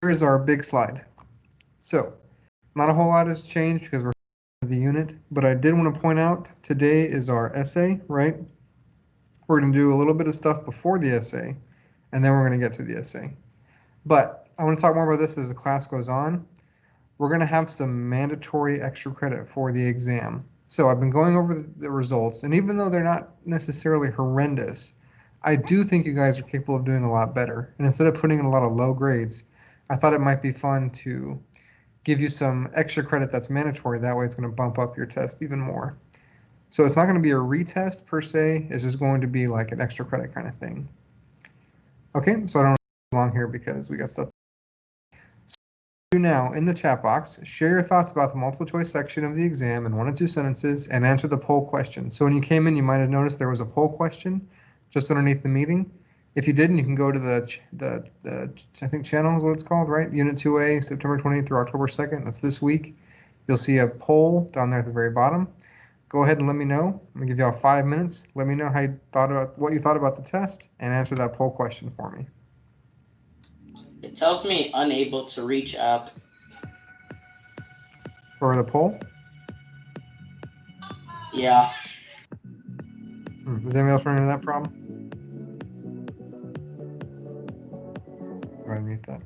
here's our big slide. So not a whole lot has changed because we're the unit, but I did want to point out today is our essay, right? We're going to do a little bit of stuff before the essay, and then we're going to get to the essay. But I want to talk more about this as the class goes on. We're going to have some mandatory extra credit for the exam. So I've been going over the results, and even though they're not necessarily horrendous, I do think you guys are capable of doing a lot better. And instead of putting in a lot of low grades, I thought it might be fun to give you some extra credit that's mandatory. That way it's going to bump up your test even more. So it's not going to be a retest per se. It's just going to be like an extra credit kind of thing. Okay, so I don't want to long here because we got stuff. So now in the chat box, share your thoughts about the multiple choice section of the exam in 1 or 2 sentences and answer the poll question. So when you came in, you might have noticed there was a poll question just underneath the meeting. If you didn't, you can go to the I think channel is what it's called, right? Unit 2A, September 20th through October 2nd. That's this week. You'll see a poll down there at the very bottom. Go ahead and let me know. I'm gonna give y'all 5 minutes. Let me know what you thought about the test and answer that poll question for me. It tells me unable to reach app. For the poll? Yeah. Is anybody else running into that problem? Go ahead and mute that.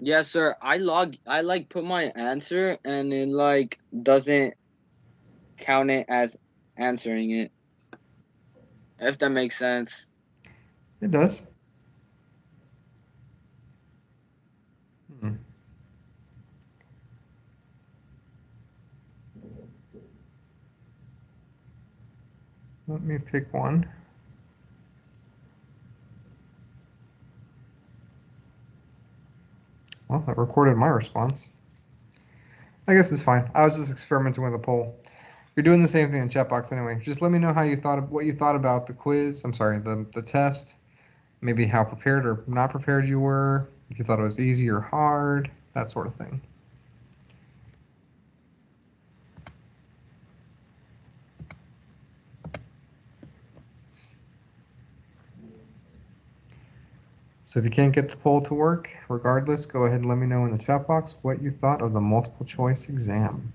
Yes, sir. I like put my answer and it like doesn't count it as answering it. If that makes sense. It does. Let me pick one. Well, that recorded my response. I guess it's fine. I was just experimenting with a poll. You're doing the same thing in chat box anyway. Just let me know how you thought of what you thought about the quiz. I'm sorry, the test. Maybe how prepared or not prepared you were. If you thought it was easy or hard, that sort of thing. So if you can't get the poll to work, regardless, go ahead and let me know in the chat box what you thought of the multiple choice exam.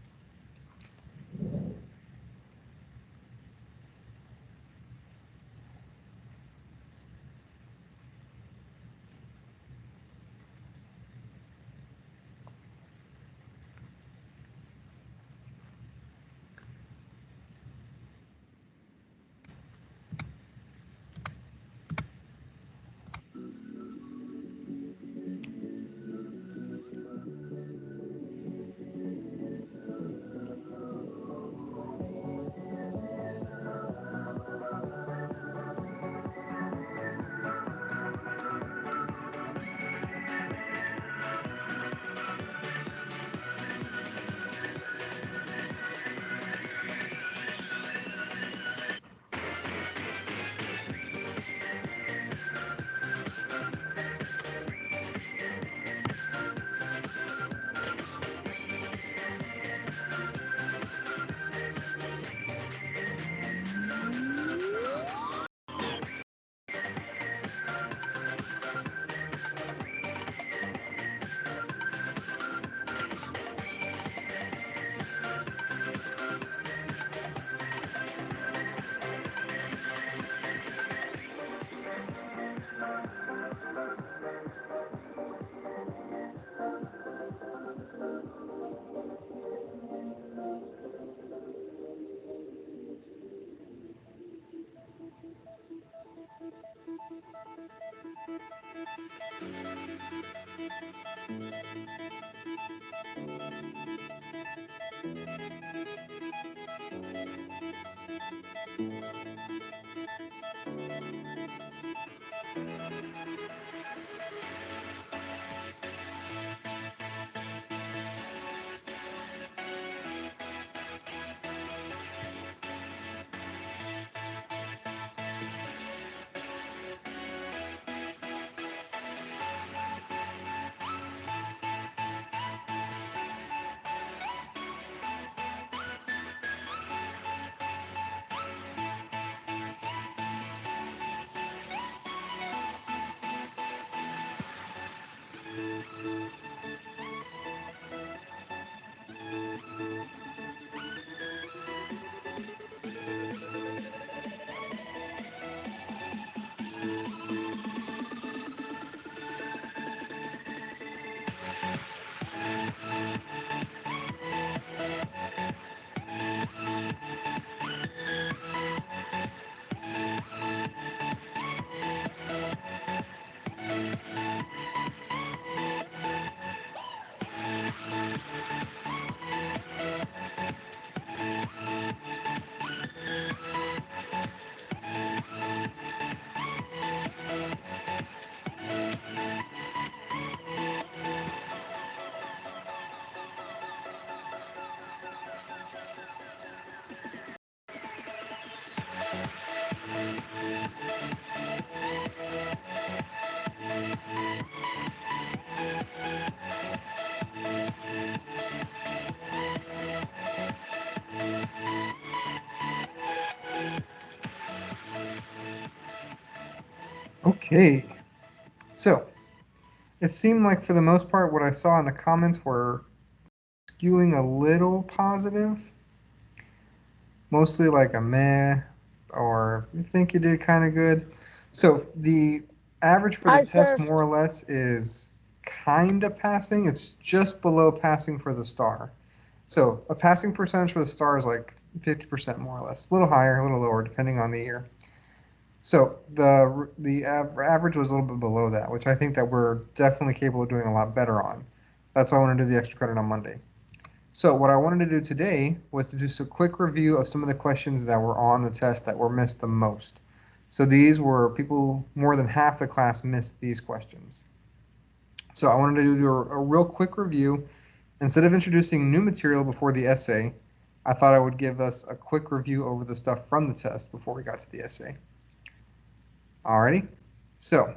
Okay, so it seemed like for the most part what I saw in the comments were skewing a little positive, mostly like a meh, or you think you did kind of good. So the average for the Hi, test sir. more or less is kind of passing. It's just below passing for the star. So a passing percentage for the star is like 50% more or less, a little higher, a little lower, depending on the year. So the average was a little bit below that, which I think that we're definitely capable of doing a lot better on. That's why I want to do the extra credit on Monday. So what I wanted to do today was to do a quick review of some of the questions that were on the test that were missed the most. So these were people, more than half the class missed these questions. So I wanted to do a real quick review. Instead of introducing new material before the essay, I thought I would give us a quick review over the stuff from the test before we got to the essay. Alrighty, so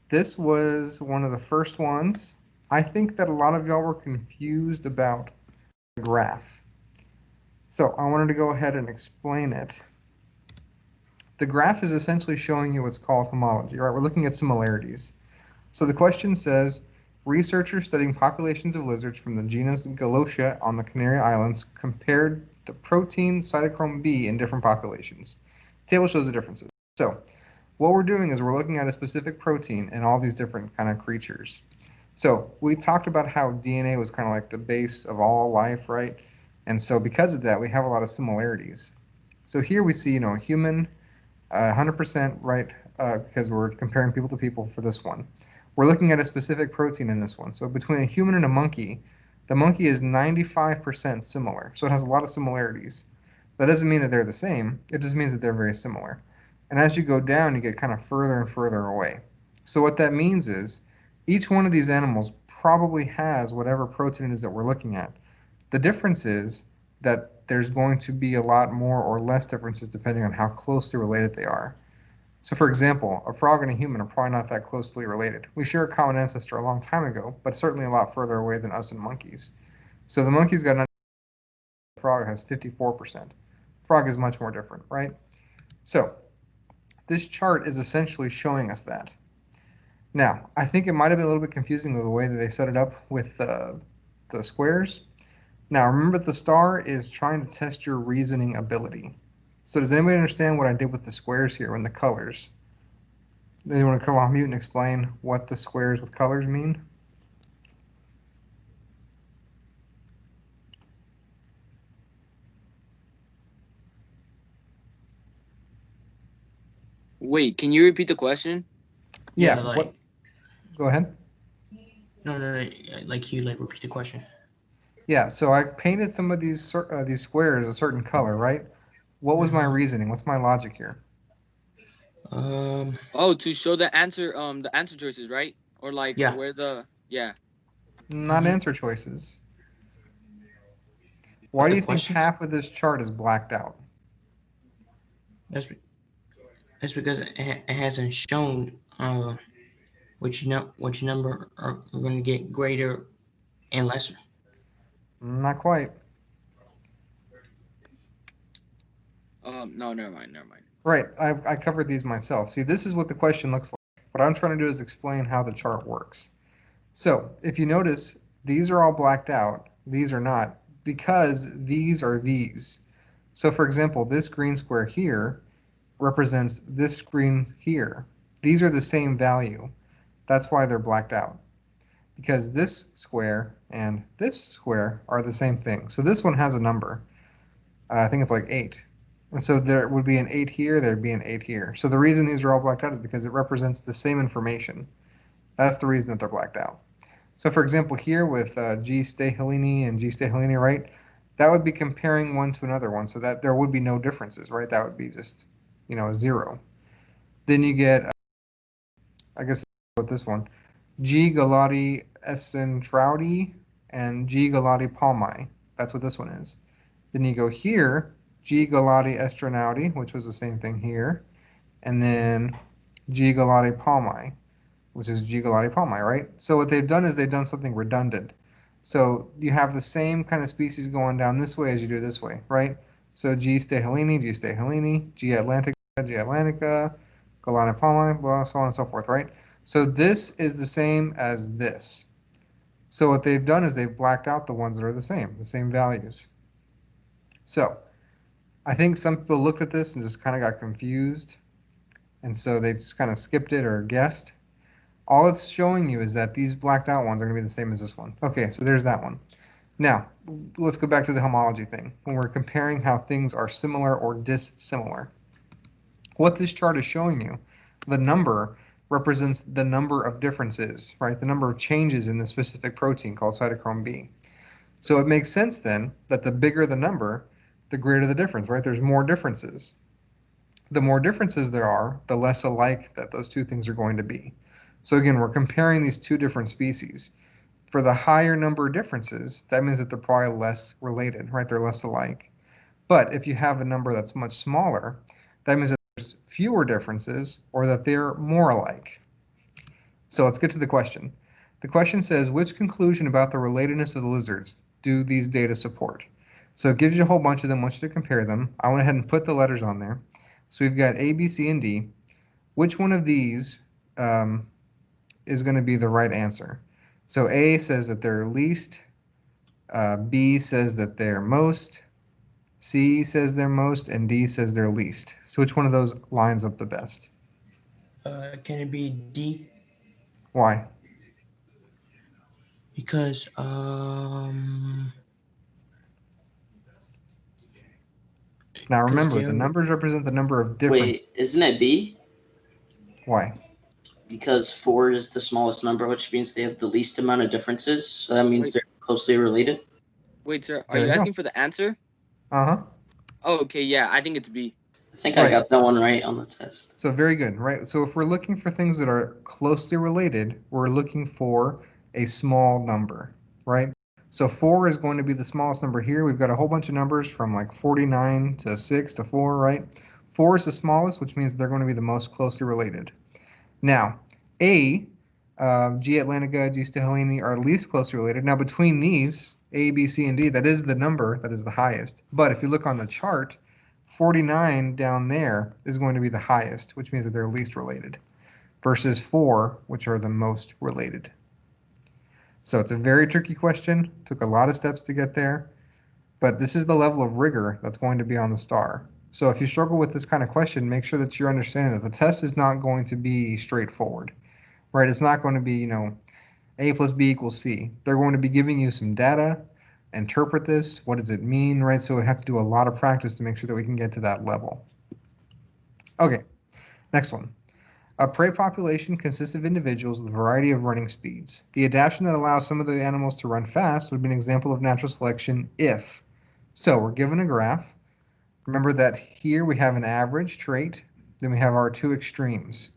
this was one of the first ones. I think that a lot of y'all were confused about the graph. So I wanted to go ahead and explain it. The graph is essentially showing you what's called homology, right? We're looking at similarities. So the question says, researchers studying populations of lizards from the genus Galotia on the Canary Islands compared the protein cytochrome B in different populations. The table shows the differences. So what we're doing is we're looking at a specific protein in all these different kind of creatures. So we talked about how DNA was kind of like the base of all life, right? And so because of that, we have a lot of similarities. So here we see, a human, 100% right, because we're comparing people to people for this one. We're looking at a specific protein in this one. So between a human and a monkey, the monkey is 95% similar. So it has a lot of similarities. That doesn't mean that they're the same. It just means that they're very similar. And as you go down, you get kind of further and further away. So what that means is each one of these animals probably has whatever protein it is that we're looking at. The difference is that there's going to be a lot more or less differences depending on how closely related they are. So for example, a frog and a human are probably not that closely related. We share a common ancestor a long time ago, but certainly a lot further away than us and monkeys. So the monkey's got 90%, the frog has 54%. Frog is much more different, right? So this chart is essentially showing us that. Now, I think it might have been a little bit confusing with the way that they set it up with the squares. Now, remember the star is trying to test your reasoning ability. So does anybody understand what I did with the squares here and the colors? Then you want to come off mute and explain what the squares with colors mean? Wait, can you repeat the question? Yeah, like what? Go ahead. no, like you like repeat the question. Yeah, so I painted some of these squares a certain color, right? What was my reasoning? What's my logic here? Oh, to show the answer choices, right? Or like Yeah. where the Not answer choices. Why But do the you think questions? half of this chart is blacked out? That's because it hasn't shown which number are going to get greater and lesser. Not quite. no, never mind. Right, I covered these myself. See, this is what the question looks like. What I'm trying to do is explain how the chart works. So if you notice, these are all blacked out. These are not, because these are these. So for example, this green square here represents this green here. These are the same value. That's why they're blacked out. Because this square and this square are the same thing. So this one has a number. I think it's like 8. And so there would be an 8 here, there'd be an 8 here. So the reason these are all blacked out is because it represents the same information. That's the reason that they're blacked out. So for example, here with G. stahelini and G. stahelini, right, that would be comparing one to another one, so that there would be no differences, right? That would be just, a 0. Then you get, I guess with this one, G. galati essentraudi and G. galati palmi. That's what this one is. Then you go here, G. galati estronaudi, which was the same thing here, and then G. galati palmi, which is G. galati palmi, right? So what they've done is they've done something redundant. So you have the same kind of species going down this way as you do this way, right? So G. stahelini, G. stahelini, G. atlantica, G. atlantica, Golani palmi, blah, so on and so forth, right? So this is the same as this. So what they've done is they've blacked out the ones that are the same values. So I think some people looked at this and just kind of got confused. And so they just kind of skipped it or guessed. All it's showing you is that these blacked out ones are going to be the same as this one. Okay, so there's that one. Now, let's go back to the homology thing. When we're comparing how things are similar or dissimilar. What this chart is showing you, the number represents the number of differences, right? The number of changes in the specific protein called cytochrome B. So it makes sense then that the bigger the number, the greater the difference, right? There's more differences. The more differences there are, the less alike that those two things are going to be. So again, we're comparing these two different species. For the higher number of differences, that means that they're probably less related, right? They're less alike. But if you have a number that's much smaller, that means that there's fewer differences or that they're more alike. So let's get to the question. The question says, which conclusion about the relatedness of the lizards do these data support? So it gives you a whole bunch of them, wants you to compare them. I went ahead and put the letters on there. So we've got A, B, C, and D. Which one of these is going to be the right answer? So A says that they're least, B says that they're most, C says they're most, and D says they're least. So which one of those lines up the best? Can it be D? Why? Because Now remember, the they're numbers represent the number of difference. Wait, isn't it B? Why? Because 4 is the smallest number, which means they have the least amount of differences. So that means Wait. they're closely related. Wait, sir, are There you you go. asking for the answer? Uh-huh. Oh, okay, yeah, I think it's B. I think I Right. got that one right on the test. So very good, right? So if we're looking for things that are closely related, we're looking for a small number, right? So 4 is going to be the smallest number here. We've got a whole bunch of numbers from like 49 to 6 to 4, right? 4 is the smallest, which means they're going to be the most closely related. Now, A, G. atlantica, G. stahelini are least closely related. Now, between these, A, B, C, and D, that is the number that is the highest. But if you look on the chart, 49 down there is going to be the highest, which means that they're least related, versus 4, which are the most related. So it's a very tricky question. Took a lot of steps to get there, but this is the level of rigor that's going to be on the star. So if you struggle with this kind of question, make sure that you're understanding that the test is not going to be straightforward, right? It's not going to be, A plus B equals C. They're going to be giving you some data, interpret this, what does it mean, right? So we have to do a lot of practice to make sure that we can get to that level. Okay, next one. A prey population consists of individuals with a variety of running speeds. The adaptation that allows some of the animals to run fast would be an example of natural selection if. So we're given a graph. Remember that here we have an average trait, then we have our two extremes.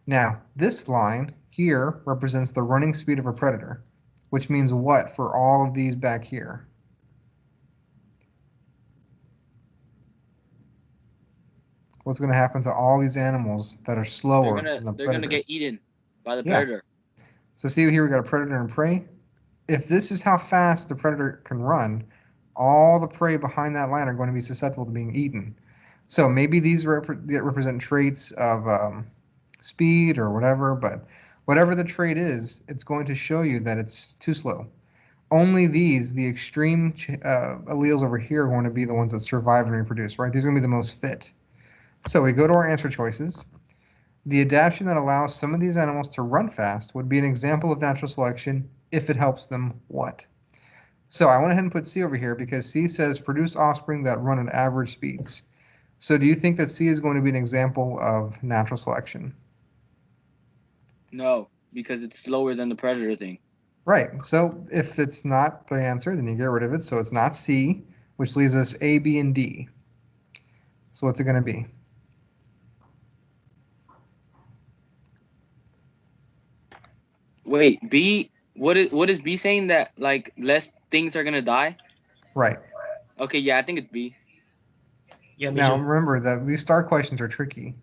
Now, this line here represents the running speed of a predator, which means what for all of these back here? What's going to happen to all these animals that are slower than the They're predator? gonna get eaten by the Yeah. predator. So see here we got a predator and prey. If this is how fast the predator can run, all the prey behind that line are going to be susceptible to being eaten. So maybe these represent traits of speed or whatever, but whatever the trait is, it's going to show you that it's too slow. Only these, the extreme alleles over here, are going to be the ones that survive and reproduce, right? These are going to be the most fit. So we go to our answer choices. The adaptation that allows some of these animals to run fast would be an example of natural selection if it helps them what? So I went ahead and put C over here because C says produce offspring that run at average speeds. So do you think that C is going to be an example of natural selection? No, because it's slower than the predator thing. Right. So if it's not the answer, then you get rid of it. So it's not C, which leaves us A, B, and D. So what's it going to be? Wait, B. What is B saying that like less things are gonna die? Right. Okay, yeah, I think it's B. Yeah, me Now too. remember that these star questions are tricky.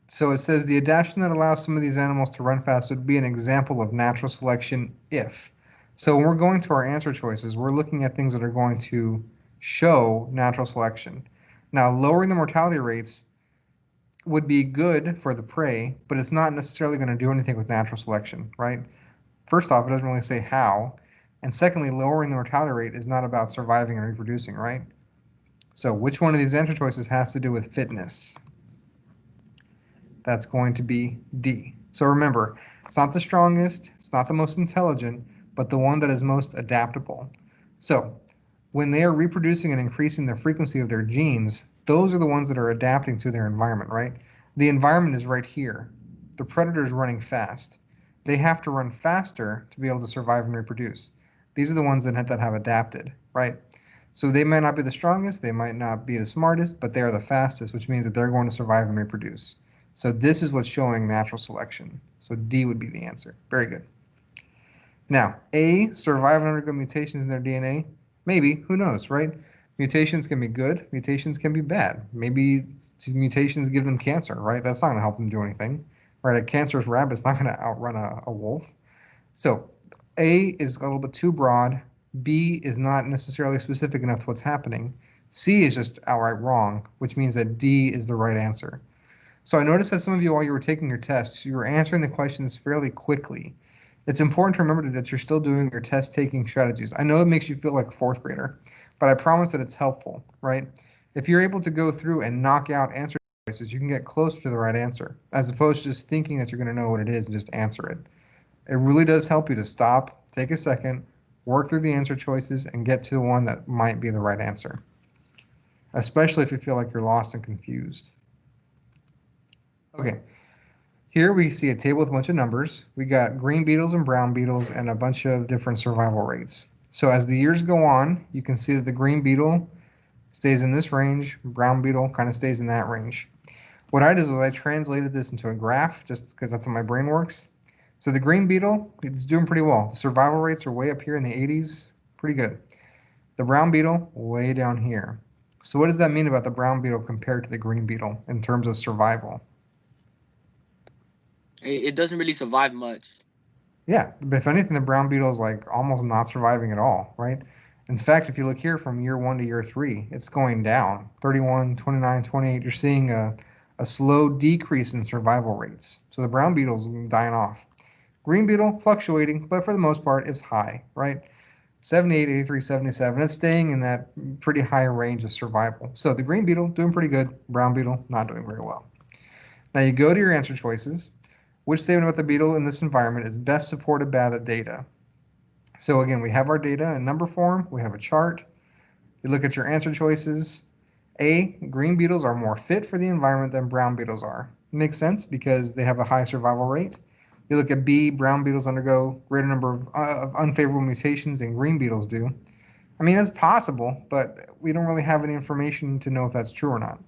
So it says the adaptation that allows some of these animals to run fast would be an example of natural selection if. So when we're going to our answer choices, we're looking at things that are going to show natural selection. Now, lowering the mortality rates would be good for the prey, but it's not necessarily going to do anything with natural selection, right? First off, it doesn't really say how. And secondly, lowering the mortality rate is not about surviving and reproducing, right? So which one of these answer choices has to do with fitness? That's going to be D. So remember, it's not the strongest, it's not the most intelligent, but the one that is most adaptable. So when they are reproducing and increasing the frequency of their genes, those are the ones that are adapting to their environment, right? The environment is right here. The predator is running fast. They have to run faster to be able to survive and reproduce. These are the ones that have adapted, right? So they might not be the strongest, they might not be the smartest, but they are the fastest, which means that they're going to survive and reproduce. So this is what's showing natural selection. So D would be the answer. Very good. Now, A, survive and undergo mutations in their DNA? Maybe, who knows, right? Mutations can be good, mutations can be bad. Maybe mutations give them cancer, right? That's not going to help them do anything, right? A cancerous rabbit's not going to outrun a wolf. So A is a little bit too broad. B is not necessarily specific enough to what's happening. C is just outright wrong, which means that D is the right answer. So I noticed that some of you, while you were taking your tests, you were answering the questions fairly quickly. It's important to remember that you're still doing your test-taking strategies. I know it makes you feel like a fourth grader, but I promise that it's helpful, right? If you're able to go through and knock out answer choices, you can get closer to the right answer, as opposed to just thinking that you're going to know what it is and just answer it. It really does help you to stop, take a second, work through the answer choices, and get to the one that might be the right answer, especially if you feel like you're lost and confused. Okay, here we see a table with a bunch of numbers. We got green beetles and brown beetles and a bunch of different survival rates. So as the years go on, you can see that the green beetle stays in this range, brown beetle kind of stays in that range. What I did was I translated this into a graph just because that's how my brain works. So the green beetle is doing pretty well. The survival rates are way up here in the 80s, pretty good. The brown beetle, way down here. So what does that mean about the brown beetle compared to the green beetle in terms of survival? It doesn't really survive much. Yeah, but if anything, the brown beetle is like almost not surviving at all, right? In fact, if you look here from year 1 to year 3, it's going down. 31, 29, 28, you're seeing a slow decrease in survival rates. So the brown beetle's dying off. Green beetle, fluctuating, but for the most part, it's high, right? 78, 83, 77, it's staying in that pretty high range of survival. So the green beetle, doing pretty good. Brown beetle, not doing very well. Now you go to your answer choices. Which statement about the beetle in this environment is best supported by the data? So again, we have our data in number form. We have a chart. You look at your answer choices. A, green beetles are more fit for the environment than brown beetles are. Makes sense because they have a high survival rate. You look at B, brown beetles undergo greater number of unfavorable mutations than green beetles do. I mean, it's possible, but we don't really have any information to know if that's true or not.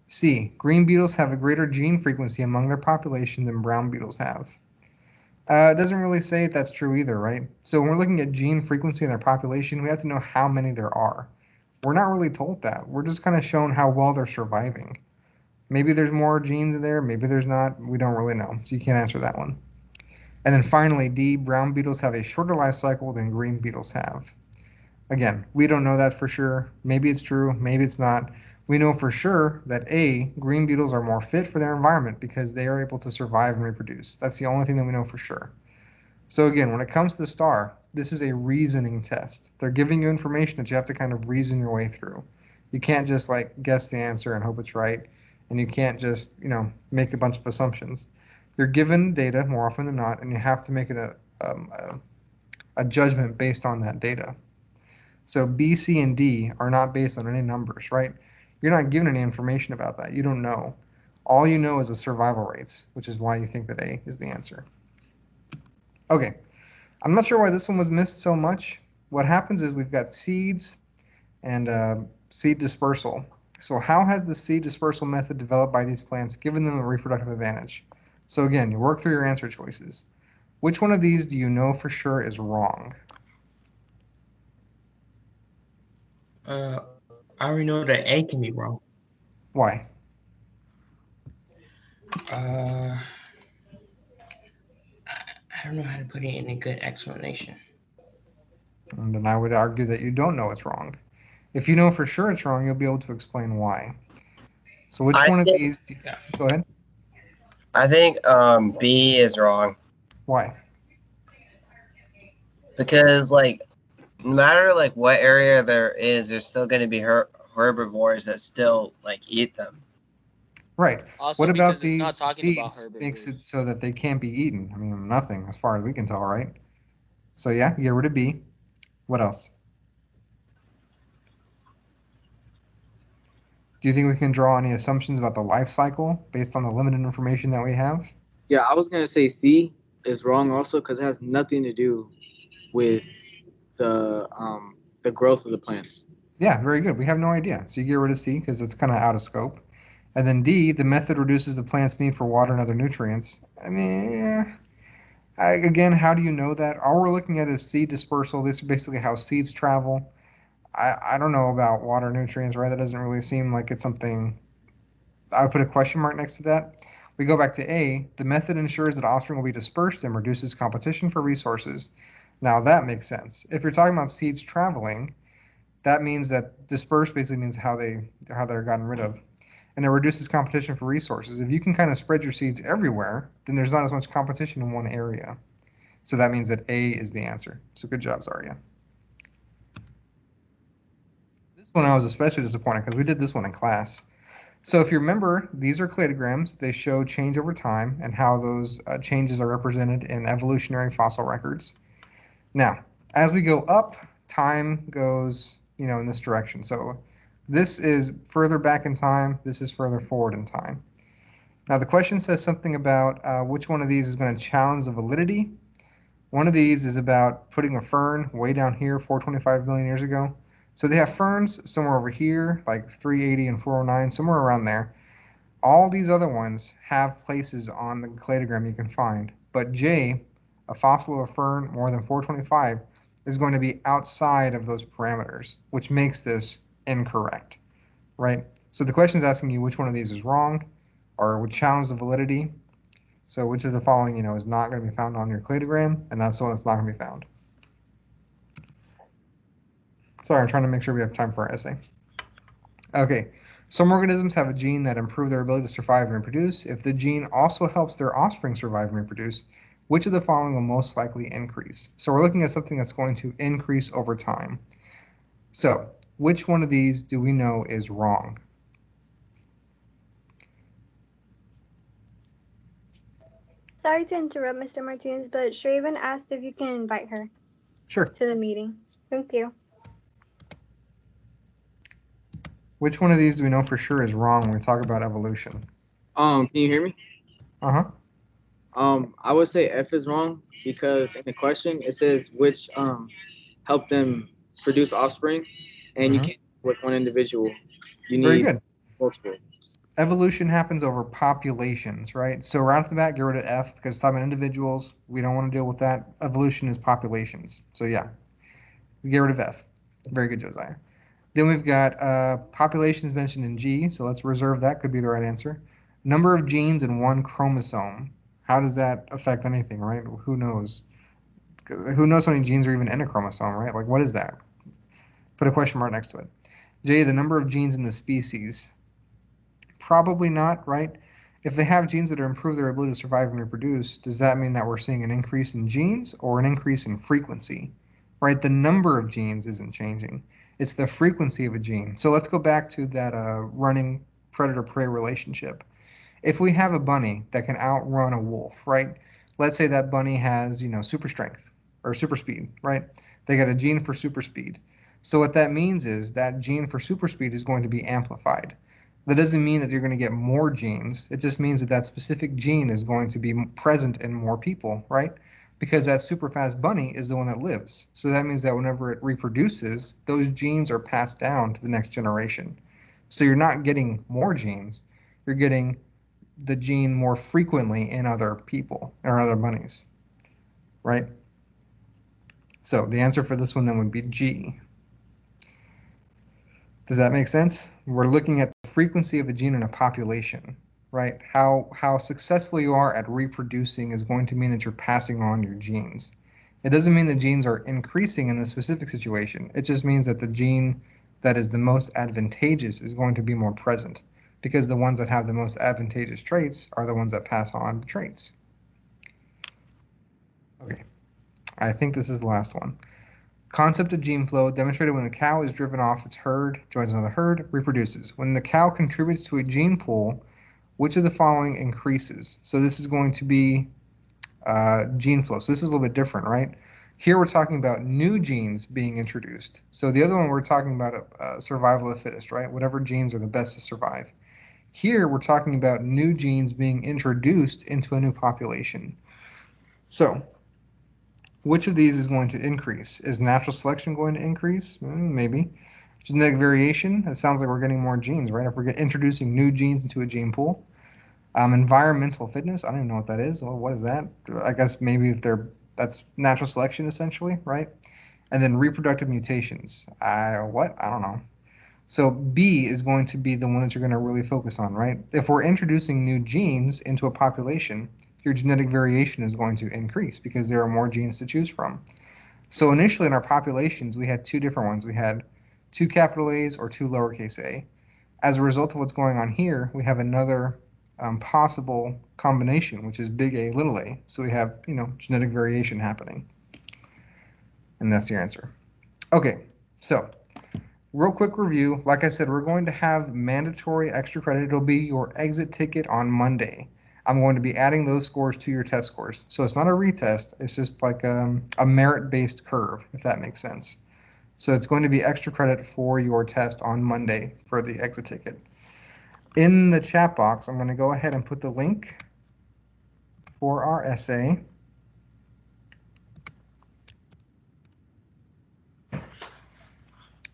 C, green beetles have a greater gene frequency among their population than brown beetles have. It doesn't really say if that's true either, right? So when we're looking at gene frequency in their population, we have to know how many there are. We're not really told that. We're just kind of shown how well they're surviving. Maybe there's more genes in there, maybe there's not. We don't really know, so you can't answer that one. And then finally, D, brown beetles have a shorter life cycle than green beetles have. Again, we don't know that for sure. Maybe it's true, maybe it's not. We know for sure that A, green beetles are more fit for their environment because they are able to survive and reproduce. That's the only thing that we know for sure. So again, when it comes to the star, this is a reasoning test. They're giving you information that you have to kind of reason your way through. You can't just like guess the answer and hope it's right, and you can't just, make a bunch of assumptions. You're given data more often than not, and you have to make it a judgment based on that data. So B, C, and D are not based on any numbers, right? You're not given any information about that. You don't know. All you know is the survival rates, which is why you think that A is the answer. Okay, I'm not sure why this one was missed so much. What happens is we've got seeds and seed dispersal. So how has the seed dispersal method developed by these plants given them a reproductive advantage? So again, you work through your answer choices. Which one of these do you know for sure is wrong? I already know that A can be wrong. Why? I don't know how to put it in a good explanation. And then I would argue that you don't know it's wrong. If you know for sure it's wrong, you'll be able to explain why. So which I one of think- these? Go ahead. I think B is wrong Why? because like no matter like what area there is, there's still going to be herbivores that still like eat them. Right. Also, What about because it's not these talking about seeds makes herbivores. it so that they can't be eaten? I mean, nothing as far as we can tell, right? So yeah, get rid of B. What else? Do you think we can draw any assumptions about the life cycle based on the limited information that we have? Yeah, I was gonna say C is wrong also because it has nothing to do with the growth of the plants. Yeah, very good. We have no idea. So you get rid of C because it's kind of out of scope. And then D, the method reduces the plant's need for water and other nutrients. I mean, again, how do you know that? All we're looking at is seed dispersal. This is basically how seeds travel. I don't know about water nutrients, right? That doesn't really seem like it's something. I would put a question mark next to that. We go back to A, the method ensures that offspring will be dispersed and reduces competition for resources. Now that makes sense. If you're talking about seeds traveling, that means that dispersed basically means how they're gotten rid of. And it reduces competition for resources. If you can kind of spread your seeds everywhere, then there's not as much competition in one area. So that means that A is the answer. So good job, Zarya. This one I was especially disappointed because we did this one in class. So if you remember, these are cladograms. They show change over time and how those changes are represented in evolutionary fossil records. Now, as we go up, time goes, in this direction. So this is further back in time. This is further forward in time. Now the question says something about which one of these is going to challenge the validity. One of these is about putting a fern way down here 425 million years ago. So they have ferns somewhere over here, like 380 and 409, somewhere around there. All these other ones have places on the cladogram you can find. But J, a fossil of a fern more than 425, is going to be outside of those parameters, which makes this incorrect, right? So the question is asking you which one of these is wrong or would challenge the validity. So which of the following, is not going to be found on your cladogram, and that's the one that's not going to be found. Sorry, I'm trying to make sure we have time for our essay. Okay, some organisms have a gene that improves their ability to survive and reproduce. If the gene also helps their offspring survive and reproduce, which of the following will most likely increase? So we're looking at something that's going to increase over time. So which one of these do we know is wrong? Sorry to interrupt, Mr. Martinez, but Shraven asked if you can invite her Sure. to the meeting. Thank you. Which one of these do we know for sure is wrong when we talk about evolution? Can you hear me? Uh-huh. I would say F is wrong because in the question it says which help them produce offspring, and you can't with one individual. You Very need good. multiple. Evolution happens over populations, right? So right off the bat, get rid of F because it's talking about individuals. We don't want to deal with that. Evolution is populations. So yeah, get rid of F. Very good, Josiah. Then we've got populations mentioned in G, so let's reserve that. Could be the right answer. Number of genes in one chromosome. How does that affect anything, right? Who knows? Who knows how many genes are even in a chromosome, right? Like, what is that? Put a question mark next to it. J, the number of genes in the species. Probably not, right? If they have genes that improve their ability to survive and reproduce, does that mean that we're seeing an increase in genes or an increase in frequency, right? The number of genes isn't changing. It's the frequency of a gene. So let's go back to that running predator-prey relationship. If we have a bunny that can outrun a wolf, right? Let's say that bunny has, super strength or super speed, right? They got a gene for super speed. So what that means is that gene for super speed is going to be amplified. That doesn't mean that you're going to get more genes. It just means that that specific gene is going to be present in more people, right? Because that super fast bunny is the one that lives. So that means that whenever it reproduces, those genes are passed down to the next generation. So you're not getting more genes. You're getting the gene more frequently in other people or other bunnies, right? So the answer for this one then would be G. Does that make sense? We're looking at the frequency of a gene in a population, right? How successful you are at reproducing is going to mean that you're passing on your genes. It doesn't mean the genes are increasing in this specific situation. It just means that the gene that is the most advantageous is going to be more present. because the ones that have the most advantageous traits are the ones that pass on the traits. Okay, I think this is the last one. Concept of gene flow demonstrated when a cow is driven off its herd, joins another herd, reproduces. When the cow contributes to a gene pool, which of the following increases? So this is going to be gene flow. So this is a little bit different, right? Here we're talking about new genes being introduced. So the other one we're talking about survival of the fittest, right? Whatever genes are the best to survive. Here we're talking about new genes being introduced into a new population. So which of these is going to increase? Is natural selection going to increase? Maybe. Genetic variation, it sounds like we're getting more genes, right? If we're introducing new genes into a gene pool. Environmental fitness, I don't even know what that is. Well, what is that? I guess maybe if that's natural selection essentially, right? And then reproductive mutations. What? I don't know. So B is going to be the one that you're going to really focus on, right? If we're introducing new genes into a population, your genetic variation is going to increase because there are more genes to choose from. So initially in our populations, we had two different ones. We had two capital A's or two lowercase a. As a result of what's going on here, we have another possible combination, which is big A, little a. So we have, genetic variation happening. And that's the answer. Okay, so real quick review. Like I said, we're going to have mandatory extra credit. It'll be your exit ticket on Monday. I'm going to be adding those scores to your test scores. So it's not a retest. It's just like a merit-based curve, if that makes sense. So it's going to be extra credit for your test on Monday for the exit ticket. In the chat box, I'm going to go ahead and put the link for our essay.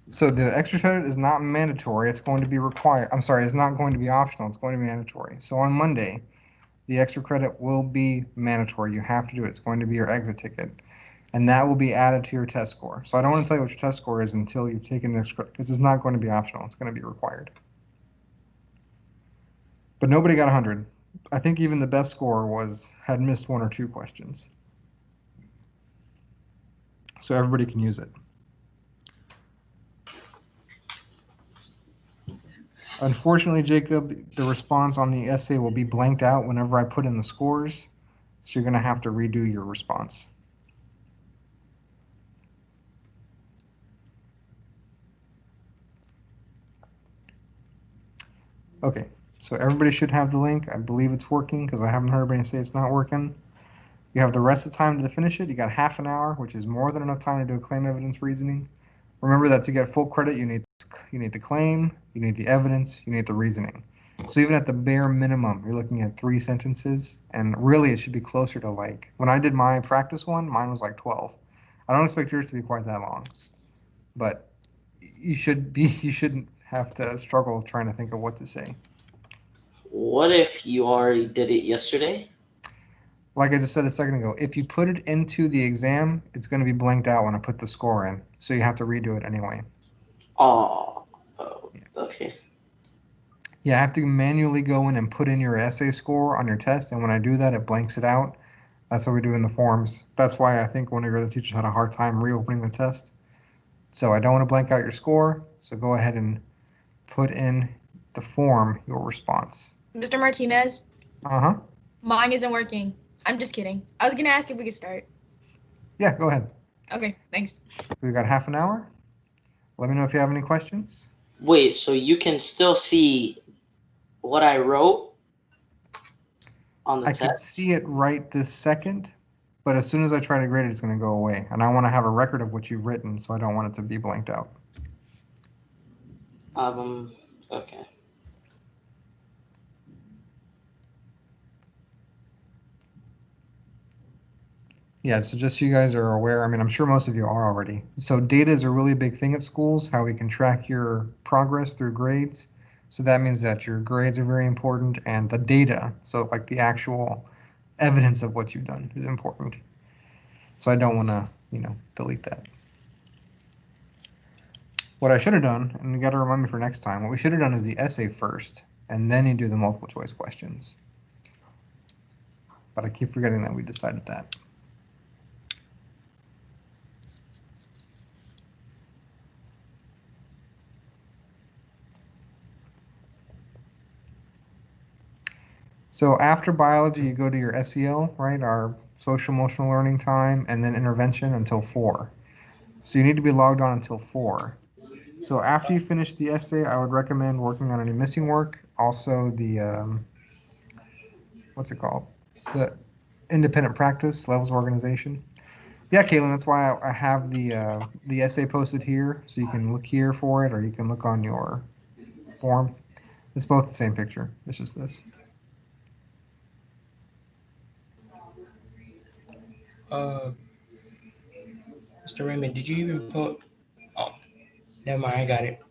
So the extra credit is not mandatory. It's going to be required. I'm sorry, it's not going to be optional. It's going to be mandatory. So on Monday, the extra credit will be mandatory. You have to do it. It's going to be your exit ticket. And that will be added to your test score. So I don't want to tell you what your test score is until you've taken this credit, because it's not going to be optional. It's going to be required. But nobody got 100. I think even the best score had missed one or two questions. So everybody can use it. Unfortunately, Jacob, the response on the essay will be blanked out whenever I put in the scores. So you're going to have to redo your response. Okay, so everybody should have the link. I believe it's working because I haven't heard anybody say it's not working. You have the rest of the time to finish it. You got half an hour, which is more than enough time to do a claim evidence reasoning. Remember that to get full credit, you need the claim, you need the evidence, you need the reasoning. So even at the bare minimum, you're looking at 3 sentences, and really it should be closer to like, when I did my practice one, mine was like 12. I don't expect yours to be quite that long, but you shouldn't have to struggle trying to think of what to say. What if you already did it yesterday? Like I just said a second ago, if you put it into the exam, it's going to be blanked out when I put the score in. So you have to redo it anyway. Oh, okay. Yeah, I have to manually go in and put in your essay score on your test. And when I do that, it blanks it out. That's what we do in the forms. That's why I think one of your other teachers had a hard time reopening the test. So I don't want to blank out your score. So go ahead and put in the form your response. Mr. Martinez, Uh-huh. mine isn't working. I'm just kidding. I was gonna ask if we could start. Yeah, go ahead. Okay, thanks. We've got half an hour. Let me know if you have any questions. Wait, so you can still see what I wrote on the I test? could see it right this second, but as soon as I try to grade it, it's going to go away. And I want to have a record of what you've written, so I don't want it to be blanked out. Okay. Yeah, so just so you guys are aware, I mean, I'm sure most of you are already. So data is a really big thing at schools, how we can track your progress through grades. So that means that your grades are very important and the data, so like the actual evidence of what you've done is important. So I don't want to, delete that. What I should have done, and you got to remind me for next time, what we should have done is the essay first, and then you do the multiple choice questions. But I keep forgetting that we decided that. So after biology, you go to your SEL, right? Our social emotional learning time, and then intervention until 4. So you need to be logged on until 4. So after you finish the essay, I would recommend working on any missing work. Also the, what's it called? The independent practice, levels of organization. Yeah, Caitlin, that's why I have the essay posted here, so you can look here for it, or you can look on your form. It's both the same picture. It's just this. Mr. Raymond, did you even put? Oh, never mind. I got it.